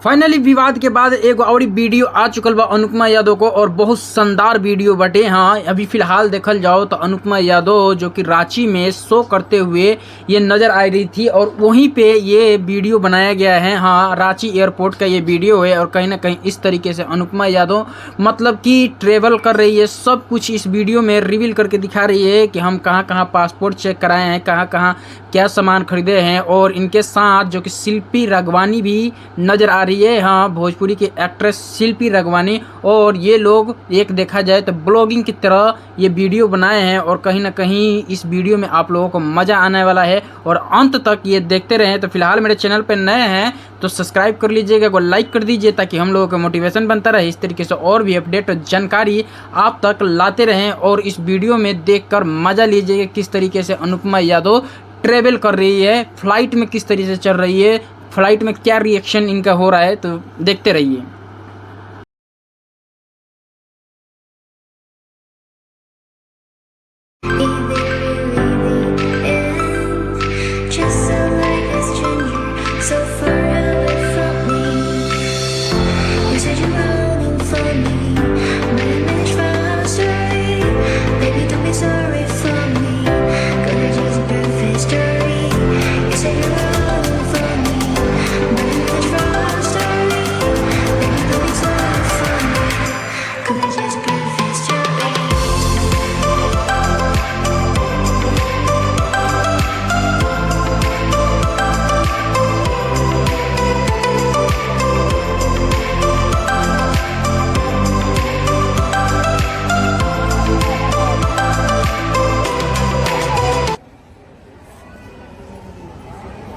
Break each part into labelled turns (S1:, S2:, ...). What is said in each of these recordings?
S1: Finally विवाद के बाद एक और वीडियो आ चुकल बा अनुपमा यादव को और बहुत शानदार वीडियो बटे। हाँ, अभी फिलहाल देखल जाओ तो अनुपमा यादव जो कि रांची में शो करते हुए ये नजर आ रही थी और वहीं पे ये वीडियो बनाया गया है। हाँ, रांची एयरपोर्ट का ये वीडियो है और कहीं ना कहीं इस तरीके से अनुपमा यादव मतलब कि ट्रेवल कर रही है। सब कुछ इस वीडियो में रिवील करके दिखा रही है कि हम कहाँ कहाँ पासपोर्ट चेक कराए हैं, कहाँ कहाँ क्या सामान खरीदे हैं। और इनके साथ जो कि शिल्पी राघवानी भी नजर आ रही है। हाँ, भोजपुरी की एक्ट्रेस शिल्पी राघवानी। और ये लोग एक देखा जाए तो ब्लॉगिंग की तरह ये वीडियो बनाए हैं और कहीं ना कहीं इस वीडियो में आप लोगों को मज़ा आने वाला है और अंत तक ये देखते रहें। तो फिलहाल मेरे चैनल पर नए हैं तो सब्सक्राइब कर लीजिएगा, को लाइक कर दीजिए ताकि हम लोगों का मोटिवेशन बनता रहे। इस तरीके से और भी अपडेट और जानकारी आप तक लाते रहें और इस वीडियो में देखकर मज़ा लीजिएगा किस तरीके से अनुपमा यादव ट्रेवल कर रही है, फ्लाइट में किस तरीके से चल रही है, फ्लाइट में क्या रिएक्शन इनका हो रहा है। तो देखते रहिए।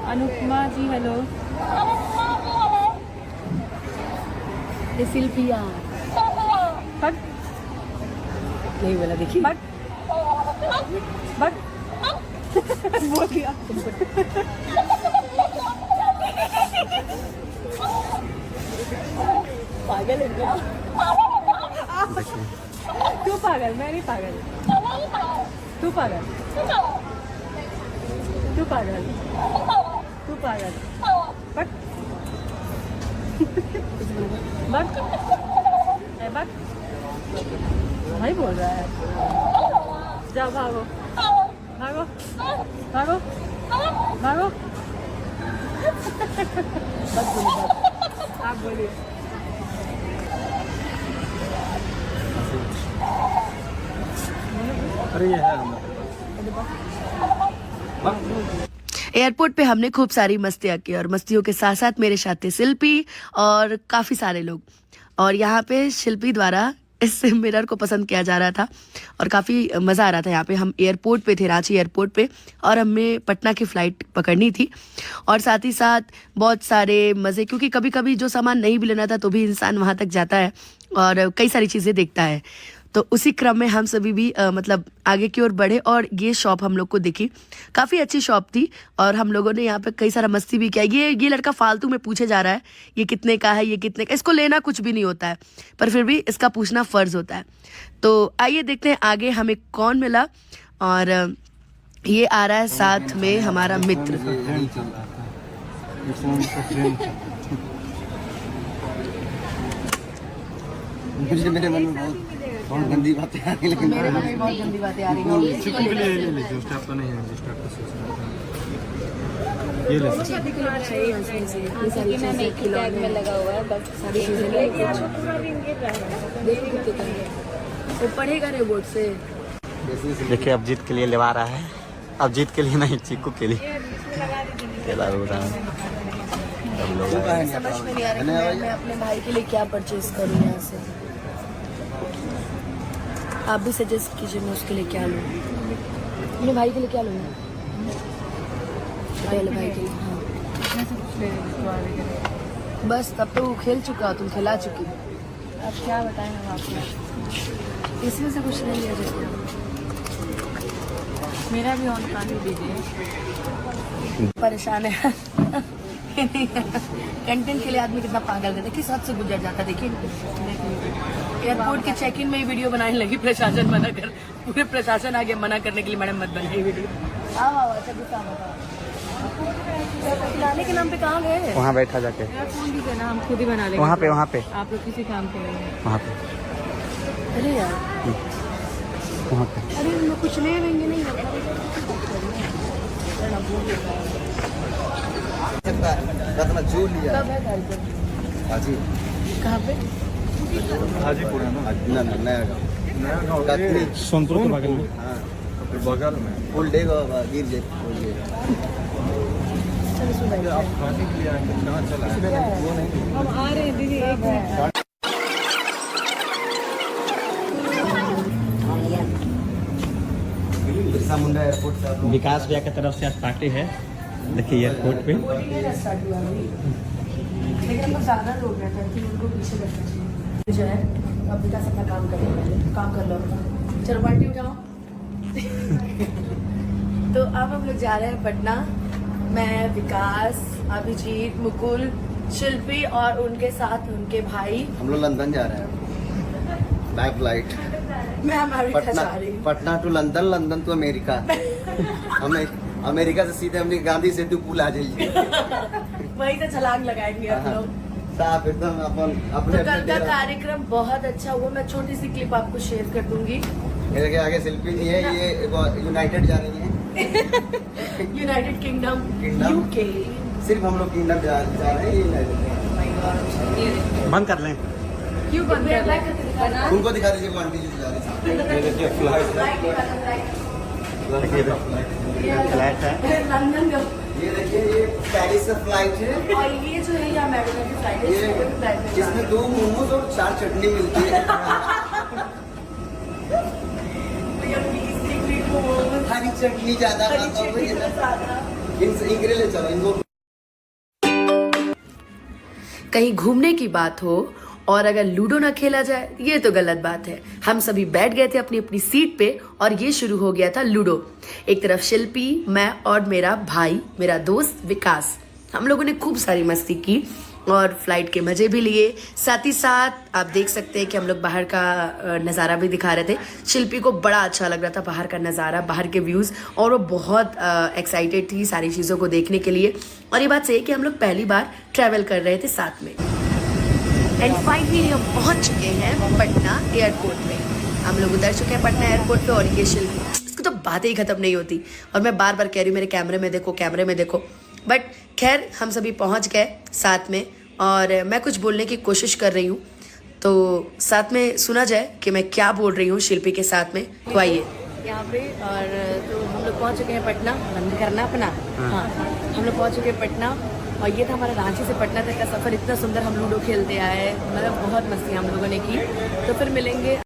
S2: अनुपमा जी हेलो। ये शिल्पिया बट नहीं बोला, देखिए बट बोल दिया। पागल है क्या? तू पागल, मैं नहीं पागल। तू पागल, तू पागल, तू पागल बट बट भाई बोल रहा है। जाओ भागो भागो भागो भागो। बस बोलिए, आप बोलिए।
S3: अरे ये है
S4: एयरपोर्ट पे हमने खूब सारी मस्तियाँ की और मस्तियों के साथ साथ मेरे साथ थे शिल्पी और काफ़ी सारे लोग। और यहाँ पे शिल्पी द्वारा इस मिरर को पसंद किया जा रहा था और काफ़ी मज़ा आ रहा था। यहाँ पे हम एयरपोर्ट पे थे, रांची एयरपोर्ट पे, और हमें पटना की फ़्लाइट पकड़नी थी। और साथ ही साथ बहुत सारे मज़े, क्योंकि कभी कभी जो सामान नहीं भी लेना था तो भी इंसान वहाँ तक जाता है और कई सारी चीज़ें देखता है। तो उसी क्रम में हम सभी भी मतलब आगे की ओर बढ़े और ये शॉप हम लोग को दिखी, काफ़ी अच्छी शॉप थी और हम लोगों ने यहाँ पे कई सारा मस्ती भी किया। ये लड़का फालतू में पूछे जा रहा है ये कितने का है, ये कितने का। इसको लेना कुछ भी नहीं होता है पर फिर भी इसका पूछना फ़र्ज़ होता है। तो आइए देखते हैं आगे हमें कौन मिला। और ये आ रहा है साथ में हमारा मित्र।
S3: मेरे मन में बहुत गंदी बातें आ रही, लेकिन
S4: मेरे मन में बहुत गंदी बातें आ रही हैं।
S3: जो स्टेप तो नहीं है, जो स्टेप तो ये ले
S2: में लगा हुआ है बस सारी चीजें।
S4: वो पढ़ेगा रे बोर्ड से।
S3: देखिए अब जीत के लिए लेवा रहा है, अब जीत के लिए नहीं, चीकू के लिए
S4: समझ में नहीं आ रहा कि मैं अपने भाई के लिए क्या परचेज करूँ यहाँ से। आप भी सजेस्ट कीजिए मैं उसके लिए क्या लूँ, अपने भाई के लिए क्या लूँ। छोटे वाले भाई के लिए हाँ बस, तब तो वो खेल चुका, तुम खिला चुकी।
S2: अब क्या बताएं हम आपको,
S4: इसमें से कुछ नहीं लिया जाए।
S2: मेरा भी ऑन पानी दीजिए।
S4: परेशान है कंटेंट के लिए आदमी कितना पागल रहता है, किस हद से गुजर जाता है। देखिए एयरपोर्ट के चेक इन में ही वीडियो बनाने लगी, प्रशासन मना कर, पूरे प्रशासन आगे मना करने के लिए मैडम मत बनाइए वीडियो। हाँ अच्छा गुस्सा बताओ। खिलाने के नाम पे कहाँ गए?
S3: वहाँ बैठा जाके,
S2: यार फोन भी देना, हम खुद ही बना लेंगे।
S3: वहाँ पे
S2: आप लोग किसी काम के नहीं हैं।
S3: वहाँ पे
S4: अरे यार,
S3: वहाँ पे
S4: अरे हम लोग कुछ ले लेंगे नहीं
S5: जो लिया
S4: कब है कार्यक्रम?
S5: हाजी
S4: कहाँ पे?
S5: हाजीपुर है ना, नया गाँव कतनी
S3: सोनपुर के बगल में।
S5: हाँ बगल में फुल डे गिर जाए फुल डे।
S4: चलो सुनाइए।
S5: आप खाने के लिए आएंगे कहाँ चला है? वो नहीं
S2: हम आ रहे हैं दीदी, एक मिनट।
S5: बिरसा मुंडा एयरपोर्ट से आप लोग
S3: विकास भैया की तरफ से आज पार्टी है, देखिए एयरपोर्ट पे।
S4: लेकिन हम लोग ज़्यादा लोग हैं, करती उनको पीछे रखना चाहिए। जो है अब विकास अपना काम करें, पहले काम कर लो अपना। चलो पार्टी उठाओ। तो अब हम लोग जा रहे हैं पटना। मैं, विकास, अभिजीत, मुकुल, शिल्पी और उनके साथ उनके भाई।
S5: हम लोग लंदन जा रहे हैं बाय फ्लाइट।
S4: मैं अमेरिका
S5: पटना
S4: जा रही हूँ।
S5: Patna to London, London to America. हमें अमेरिका से सीधे हमने गांधी सेतु पुल आ जाइए।
S4: वहीं से छलांग लगाएंगे हम लोग।
S5: साफ एकदम अपन
S4: तो
S5: अपने
S4: कल का कार्यक्रम बहुत अच्छा हुआ। मैं छोटी सी क्लिप आपको शेयर कर दूंगी।
S5: मेरे के आगे सेल्फी नहीं है, ये यूनाइटेड जा रही है।
S4: United kingdom,
S5: kingdom?
S4: यूके।
S5: सिर्फ हम लोग किंगडम जा रहे हैं, ये यूनाइटेड।
S3: बंद कर लें।
S2: क्यों बंद कर रहे हैं?
S5: उनको दिखा दीजिए वो आंटी जी जा रही है। ये देखिए फ्लाइट
S3: फ्लैट है।
S4: लंदन का।
S5: ये देखिए ये पेरिस से फ्लाइट है।
S4: और ये जो है ये अमेरिका की फ्लाइट है।
S5: ये इसमें 2 मोमोज और 4 चटनी मिलती है। हरी चटनी ज्यादा खाता हूँ इनके ले चलो इनको।
S4: कहीं घूमने की बात हो और अगर लूडो ना खेला जाए, ये तो गलत बात है। हम सभी बैठ गए थे अपनी अपनी सीट पे और ये शुरू हो गया था लूडो। एक तरफ शिल्पी, मैं और मेरा भाई, मेरा दोस्त विकास। हम लोगों ने खूब सारी मस्ती की और फ्लाइट के मजे भी लिए। साथ ही साथ आप देख सकते हैं कि हम लोग बाहर का नज़ारा भी दिखा रहे थे। शिल्पी को बड़ा अच्छा लग रहा था बाहर का नज़ारा, बाहर के व्यूज़, और वो बहुत एक्साइटेड थी सारी चीज़ों को देखने के लिए। और ये बात सही है कि हम लोग पहली बार ट्रैवल कर रहे थे साथ में। एंड फाइनली हम पहुंच चुके हैं पटना एयरपोर्ट पे। हम लोग उतर चुके हैं पटना एयरपोर्ट पे और ये शिल्पी, इसकी तो बातें ही खत्म नहीं होती। और मैं बार बार कह रही हूँ मेरे कैमरे में देखो, कैमरे में देखो। बट खैर हम सभी पहुंच गए साथ में और मैं कुछ बोलने की कोशिश कर रही हूँ, तो साथ में सुना जाए कि मैं क्या बोल रही हूँ शिल्पी के साथ में। तो आइए यहाँ पे। और तो हम लोग पहुँच चुके हैं पटना। बंद करना अपना। हाँ, हम लोग पहुँच चुके हैं पटना और ये था हमारा रांची से पटना तक का सफ़र। इतना सुंदर हम लूडो खेलते आए, मतलब बहुत मस्ती हम लोगों ने की। तो फिर मिलेंगे